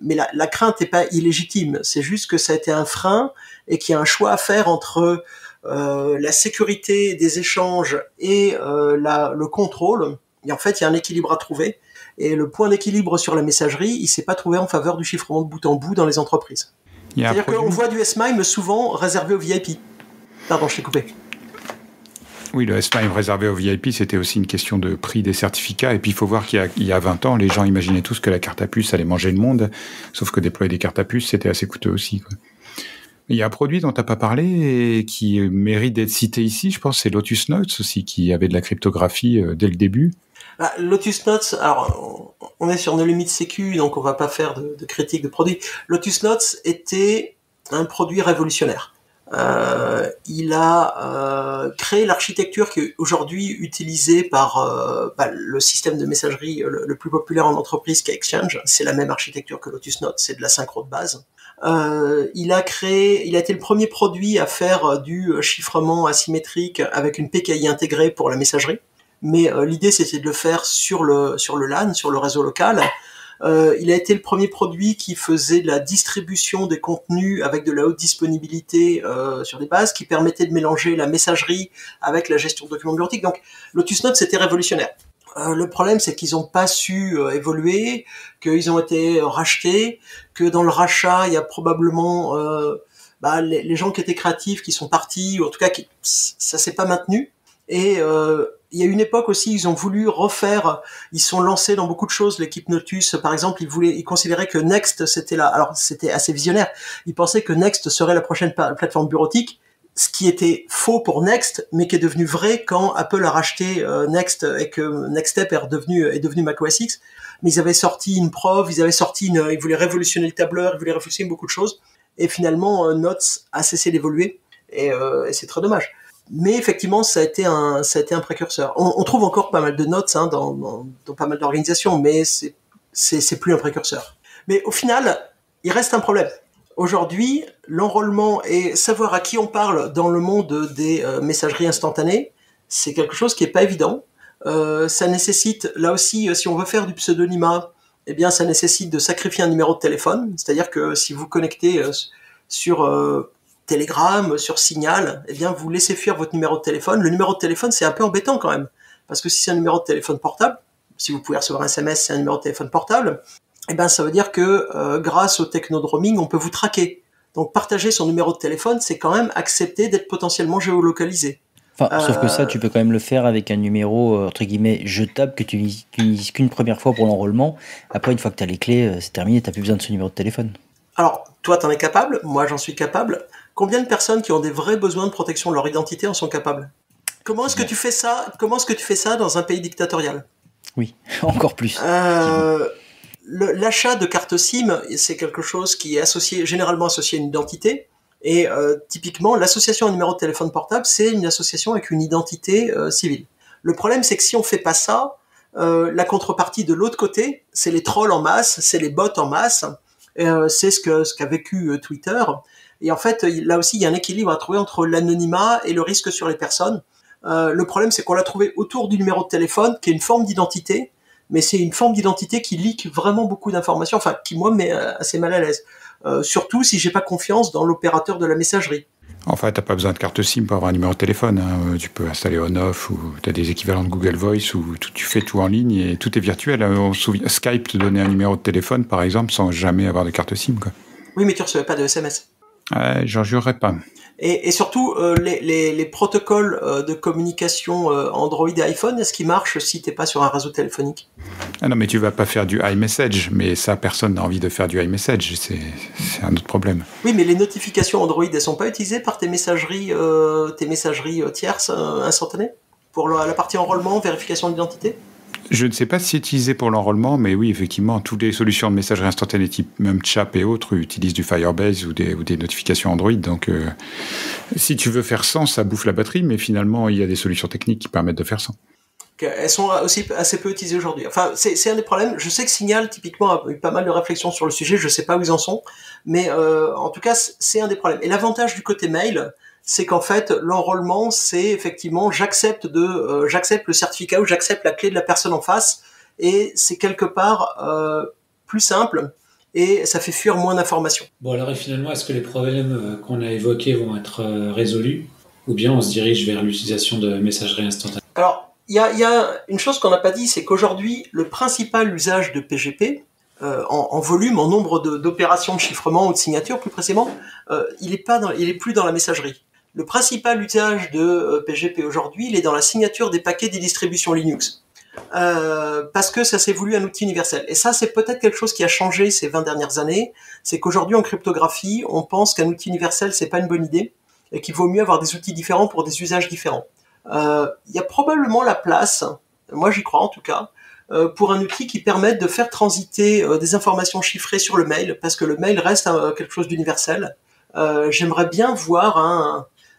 la crainte n'est pas illégitime. C'est juste que ça a été un frein et qu'il y a un choix à faire entre la sécurité des échanges et le contrôle. Et en fait, il y a un équilibre à trouver. Et le point d'équilibre sur la messagerie, il s'est pas trouvé en faveur du chiffrement de bout en bout dans les entreprises. C'est-à-dire qu'on voit du S-MIME souvent réservé aux VIP. Pardon, je t'ai coupé. Oui, le S-MIME réservé aux VIP, c'était aussi une question de prix des certificats. Et puis, il faut voir qu'il y a 20 ans, les gens imaginaient tous que la carte à puce allait manger le monde. Sauf que déployer des cartes à puce, c'était assez coûteux aussi, quoi. Il y a un produit dont tu n'as pas parlé et qui mérite d'être cité ici, je pense, c'est Lotus Notes aussi, qui avait de la cryptographie dès le début. Lotus Notes, alors on est sur No Limit Sécu, donc on va pas faire de critique de produit. Lotus Notes était un produit révolutionnaire. Il a créé l'architecture qui est aujourd'hui utilisée par le système de messagerie le plus populaire en entreprise qui est Exchange. C'est la même architecture que Lotus Notes, c'est de la synchro de base. Il a été le premier produit à faire du chiffrement asymétrique avec une PKI intégrée pour la messagerie. Mais l'idée c'était de le faire sur le LAN, sur le réseau local. Il a été le premier produit qui faisait de la distribution des contenus avec de la haute disponibilité sur des bases, qui permettait de mélanger la messagerie avec la gestion de documents bureautiques. Donc Lotus Notes c'était révolutionnaire. Le problème c'est qu'ils n'ont pas su évoluer, qu'ils ont été rachetés, que dans le rachat il y a probablement les gens qui étaient créatifs qui sont partis, ou en tout cas ça s'est pas maintenu. Et il y a une époque aussi, ils ont voulu refaire, ils sont lancés dans beaucoup de choses, l'équipe Notus, par exemple, ils considéraient que Next, alors c'était assez visionnaire, ils pensaient que Next serait la prochaine plateforme bureautique, ce qui était faux pour Next, mais qui est devenu vrai quand Apple a racheté Next et que Nextstep est devenu macOS X. Mais ils avaient sorti une preuve, ils voulaient révolutionner le tableur, ils voulaient révolutionner beaucoup de choses, et finalement Notes a cessé d'évoluer, et c'est très dommage. Mais effectivement, ça a été un précurseur. On trouve encore pas mal de notes dans pas mal d'organisations, mais c'est plus un précurseur. Mais au final, il reste un problème. Aujourd'hui, l'enrôlement et savoir à qui on parle dans le monde des messageries instantanées, c'est quelque chose qui est pas évident. Ça nécessite, là aussi, si on veut faire du pseudonymat, eh bien, ça nécessite de sacrifier un numéro de téléphone. C'est-à-dire que si vous connectez sur Telegram, sur Signal, eh bien, vous laissez fuir votre numéro de téléphone. Le numéro de téléphone, c'est un peu embêtant quand même. Parce que si c'est un numéro de téléphone portable, si vous pouvez recevoir un SMS, c'est un numéro de téléphone portable, eh ben, ça veut dire que grâce au techno de roaming, on peut vous traquer. Donc, partager son numéro de téléphone, c'est quand même accepter d'être potentiellement géolocalisé. Enfin, sauf que ça, tu peux quand même le faire avec un numéro, entre guillemets, jetable que tu n'utilises qu'une première fois pour l'enrôlement. Après, une fois que tu as les clés, c'est terminé, tu n'as plus besoin de ce numéro de téléphone. Alors, toi, t'en es capable, moi, j'en suis capable. Combien de personnes qui ont des vrais besoins de protection de leur identité en sont capables ? Comment est-ce que tu fais ça dans un pays dictatorial ? Oui, encore plus. L'achat de carte SIM, c'est quelque chose qui est généralement associé à une identité. Et typiquement, l'association à un numéro de téléphone portable, c'est une association avec une identité civile. Le problème, c'est que si on fait pas ça, la contrepartie de l'autre côté, c'est les trolls en masse, c'est les bots en masse. C'est ce qu'a vécu Twitter. Et en fait, là aussi, il y a un équilibre à trouver entre l'anonymat et le risque sur les personnes. Le problème, c'est qu'on l'a trouvé autour du numéro de téléphone, qui est une forme d'identité, mais c'est une forme d'identité qui leak vraiment beaucoup d'informations, enfin, qui, moi, me met assez mal à l'aise. Surtout si j'ai pas confiance dans l'opérateur de la messagerie. En fait, t'as pas besoin de carte SIM pour avoir un numéro de téléphone. Hein. Tu peux installer on-off ou t'as des équivalents de Google Voice où tu fais tout en ligne et tout est virtuel. Skype te donnait un numéro de téléphone, par exemple, sans jamais avoir de carte SIM, quoi. Oui, mais tu recevais pas de SMS. J'en jurerais pas. Et surtout, les protocoles de communication Android et iPhone, est-ce qu'ils marchent si t'es pas sur un réseau téléphonique ? Ah non, mais tu vas pas faire du iMessage, mais ça, personne n'a envie de faire du iMessage, c'est un autre problème. Oui, mais les notifications Android, elles sont pas utilisées par tes messageries tierces instantanées pour la partie enrôlement, vérification d'identité ? Je ne sais pas si c'est utilisé pour l'enrôlement, mais oui, effectivement, toutes les solutions de messagerie instantanée type même Chat et autres utilisent du Firebase ou des notifications Android. Donc, si tu veux faire sans, ça bouffe la batterie, mais finalement, il y a des solutions techniques qui permettent de faire sans. Elles sont aussi assez peu utilisées aujourd'hui. Enfin, c'est un des problèmes. Je sais que Signal, typiquement, a eu pas mal de réflexions sur le sujet. Je sais pas où ils en sont, mais en tout cas, c'est un des problèmes. Et l'avantage du côté mail, c'est qu'en fait, l'enrôlement, c'est effectivement j'accepte le certificat ou j'accepte la clé de la personne en face, et c'est quelque part plus simple. Et ça fait fuir moins d'informations. Bon, alors, et finalement, est-ce que les problèmes qu'on a évoqués vont être résolus, ou bien on se dirige vers l'utilisation de messagerie instantanée? Alors, il y a une chose qu'on n'a pas dit, c'est qu'aujourd'hui, le principal usage de PGP, en volume, en nombre d'opérations de chiffrement ou de signature, plus précisément, il est plus dans la messagerie. Le principal usage de PGP aujourd'hui, il est dans la signature des paquets des distributions Linux. Parce que ça s'est voulu un outil universel. Et ça, c'est peut-être quelque chose qui a changé ces 20 dernières années. C'est qu'aujourd'hui, en cryptographie, on pense qu'un outil universel, c'est pas une bonne idée, et qu'il vaut mieux avoir des outils différents pour des usages différents. Il y a probablement la place, moi j'y crois en tout cas, pour un outil qui permette de faire transiter des informations chiffrées sur le mail, parce que le mail reste quelque chose d'universel. J'aimerais bien voir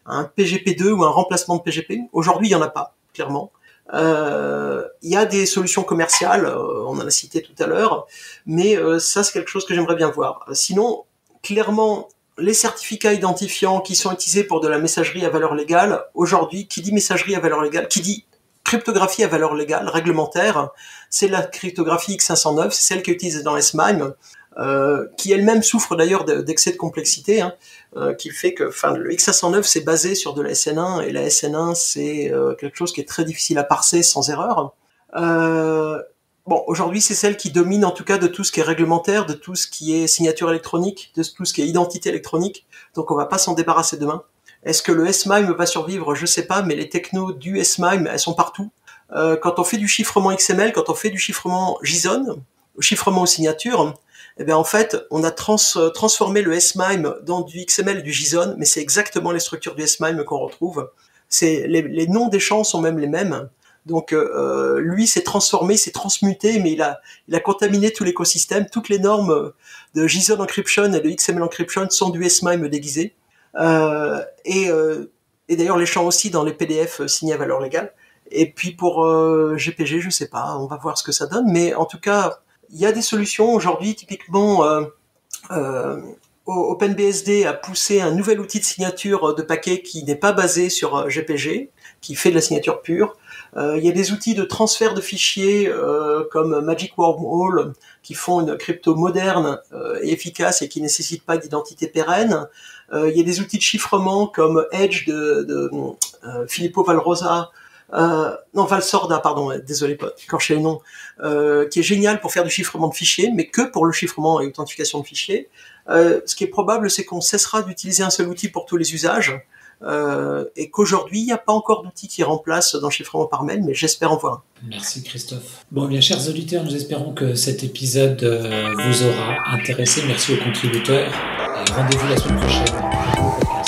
un PGP2 ou un remplacement de PGP. Aujourd'hui, il n'y en a pas, clairement. Il y a des solutions commerciales, on en a cité tout à l'heure, mais ça c'est quelque chose que j'aimerais bien voir. Sinon, clairement, les certificats identifiants qui sont utilisés pour de la messagerie à valeur légale, aujourd'hui, qui dit messagerie à valeur légale, qui dit cryptographie à valeur légale, réglementaire, c'est la cryptographie X509, c'est celle qui est utilisée dans SMIME, qui elle-même souffre d'ailleurs d'excès de complexité, qui fait que, le X509 c'est basé sur de la SN1, et la SN1 c'est quelque chose qui est très difficile à parser sans erreur. Bon, aujourd'hui, c'est celle qui domine en tout cas de tout ce qui est réglementaire, de tout ce qui est signature électronique, de tout ce qui est identité électronique. Donc, on va pas s'en débarrasser demain. Est-ce que le SMIME va survivre? Je sais pas, mais les technos du SMIME, elles sont partout. Quand on fait du chiffrement XML, quand on fait du chiffrement JSON, chiffrement aux signatures, eh bien en fait, on a transformé le SMIME dans du XML et du JSON, mais c'est exactement les structures du SMIME qu'on retrouve. Les noms des champs sont même les mêmes. Donc lui s'est transformé, s'est transmuté, mais il a contaminé tout l'écosystème. Toutes les normes de JSON encryption et de XML encryption sont du SMIME déguisé. Et d'ailleurs les champs aussi dans les PDF signés à valeur légale. Et puis pour GPG, je sais pas, on va voir ce que ça donne. Mais en tout cas, il y a des solutions aujourd'hui. Typiquement, OpenBSD a poussé un nouvel outil de signature de paquets qui n'est pas basé sur GPG, qui fait de la signature pure. Il y a des outils de transfert de fichiers comme Magic Wormhole qui font une crypto moderne et efficace et qui ne nécessitent pas d'identité pérenne. Il y a des outils de chiffrement comme Edge de Filippo Valrosa, Valsorda, pardon, désolé, pas écorcher le nom, qui est génial pour faire du chiffrement de fichiers, mais que pour le chiffrement et l'authentification de fichiers. Ce qui est probable, c'est qu'on cessera d'utiliser un seul outil pour tous les usages, et qu'aujourd'hui, il n'y a pas encore d'outil qui remplace dans le chiffrement par mail, mais j'espère en voir un. Merci Christophe. Bon, bien, chers auditeurs, nous espérons que cet épisode vous aura intéressé. Merci aux contributeurs et rendez-vous la semaine prochaine.